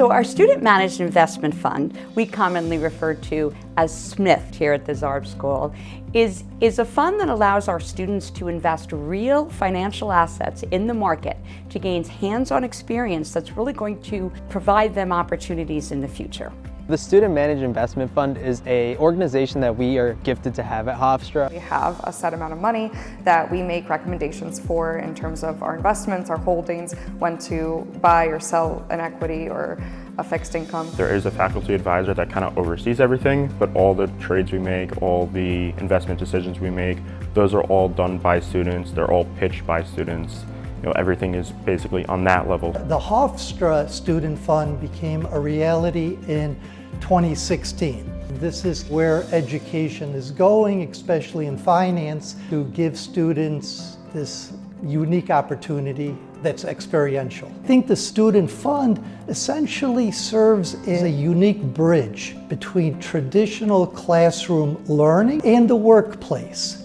So our Student Managed Investment Fund, we commonly refer to as SMIF here at the Zarb School, is a fund that allows our students to invest real financial assets in the market to gain hands-on experience that's really going to provide them opportunities in the future. The Student Managed Investment Fund is an organization that we are gifted to have at Hofstra. We have a set amount of money that we make recommendations for in terms of our investments, our holdings, when to buy or sell an equity or a fixed income. There is a faculty advisor that kind of oversees everything, but all the trades we make, all the investment decisions we make, those are all done by students. They're all pitched by students. Everything is basically on that level. The Hofstra Student Fund became a reality in 2016. This is where education is going, especially in finance, to give students this unique opportunity that's experiential. I think the Student Fund essentially serves as a unique bridge between traditional classroom learning and the workplace.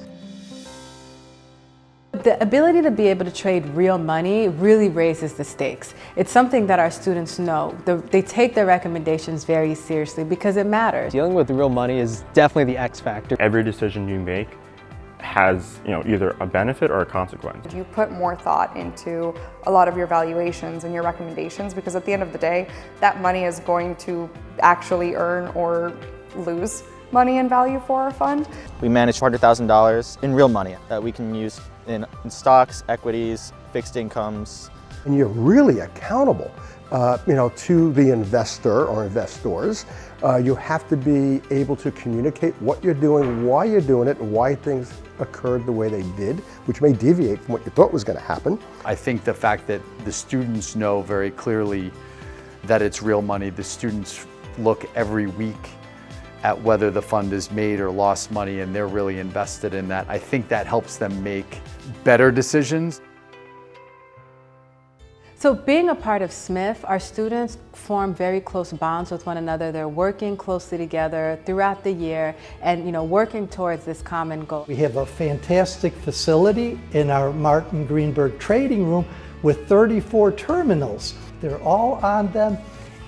The ability to be able to trade real money really raises the stakes. It's something that our students know. They take their recommendations very seriously because it matters. Dealing with real money is definitely the X factor. Every decision you make has either a benefit or a consequence. You put more thought into a lot of your valuations and your recommendations because at the end of the day, that money is going to actually earn or lose money in value for our fund. We manage $400,000 in real money that we can use in stocks, equities, fixed incomes. And you're really accountable to the investor or investors. You have to be able to communicate what you're doing, why you're doing it, and why things occurred the way they did, which may deviate from what you thought was going to happen. I think the fact that the students know very clearly that it's real money, the students look every week at whether the fund has made or lost money and they're really invested in that. I think that helps them make better decisions. So being a part of SMIF, our students form very close bonds with one another. They're working closely together throughout the year and working towards this common goal. We have a fantastic facility in our Martin Greenberg trading room with 34 terminals. They're all on them.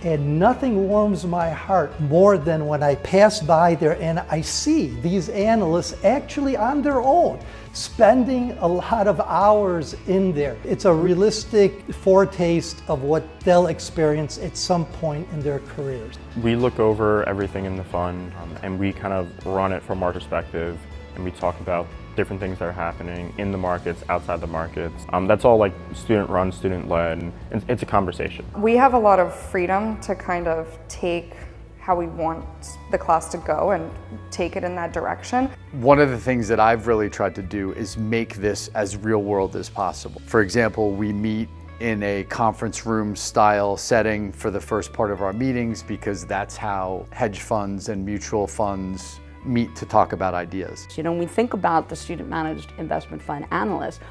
And nothing warms my heart more than when I pass by there and I see these analysts actually on their own, spending a lot of hours in there. It's a realistic foretaste of what they'll experience at some point in their careers. We look over everything in the fund and we kind of run it from our perspective, and we talk about different things that are happening in the markets, outside the markets. That's all like student run, student led. It's a conversation. We have a lot of freedom to kind of take how we want the class to go and take it in that direction. One of the things that I've really tried to do is make this as real world as possible. For example, we meet in a conference room style setting for the first part of our meetings because that's how hedge funds and mutual funds meet to talk about ideas. When we think about the Student Managed Investment Fund analysts,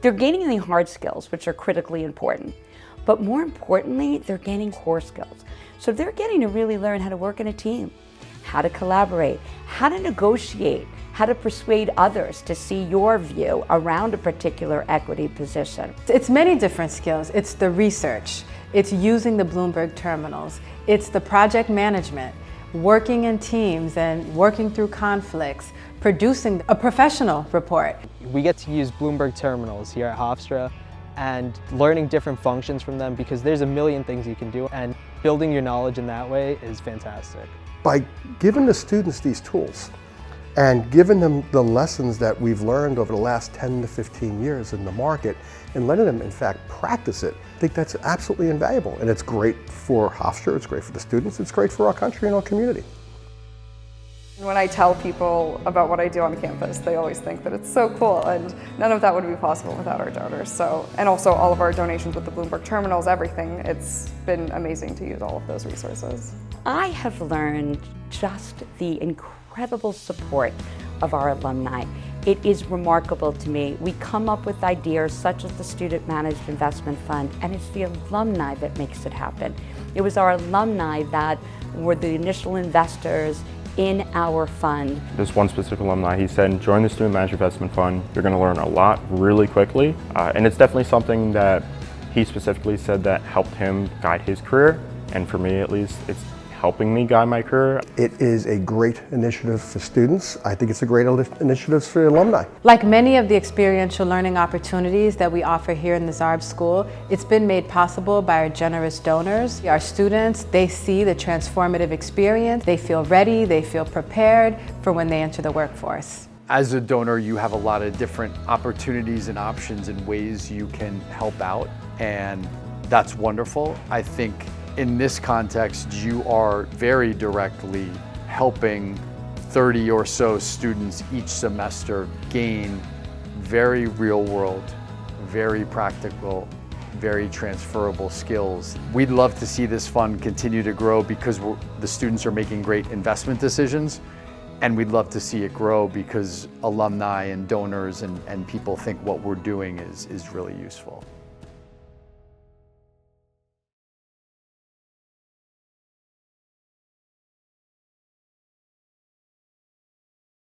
they're gaining the hard skills, which are critically important. But more importantly, they're gaining core skills. So they're getting to really learn how to work in a team, how to collaborate, how to negotiate, how to persuade others to see your view around a particular equity position. It's many different skills. It's the research, it's using the Bloomberg terminals, it's the project management, working in teams and working through conflicts, producing a professional report. We get to use Bloomberg terminals here at Hofstra and learning different functions from them because there's a million things you can do, and building your knowledge in that way is fantastic. By giving the students these tools and giving them the lessons that we've learned over the last 10 to 15 years in the market and letting them in fact practice it, I think that's absolutely invaluable. And it's great for Hofstra, it's great for the students, it's great for our country and our community. When I tell people about what I do on campus, they always think that it's so cool, and none of that would be possible without our donors. And also all of our donations with the Bloomberg terminals, everything. It's been amazing to use all of those resources. I have learned just the incredible support of our alumni. It is remarkable to me. We come up with ideas such as the Student Managed Investment Fund, and it's the alumni that makes it happen. It was our alumni that were the initial investors in our fund. This one specific alumni, he said, join the Student Managed Investment Fund. You're going to learn a lot really quickly. And it's definitely something that he specifically said that helped him guide his career and for me at least, it's helping me guide my career. It is a great initiative for students. I think it's a great initiative for alumni. Like many of the experiential learning opportunities that we offer here in the Zarb School, it's been made possible by our generous donors. Our students, they see the transformative experience, they feel ready, they feel prepared for when they enter the workforce. As a donor, you have a lot of different opportunities and options and ways you can help out, and that's wonderful. I think in this context, you are very directly helping 30 or so students each semester gain very real world, very practical, very transferable skills. We'd love to see this fund continue to grow because the students are making great investment decisions, and we'd love to see it grow because alumni and donors and people think what we're doing is really useful.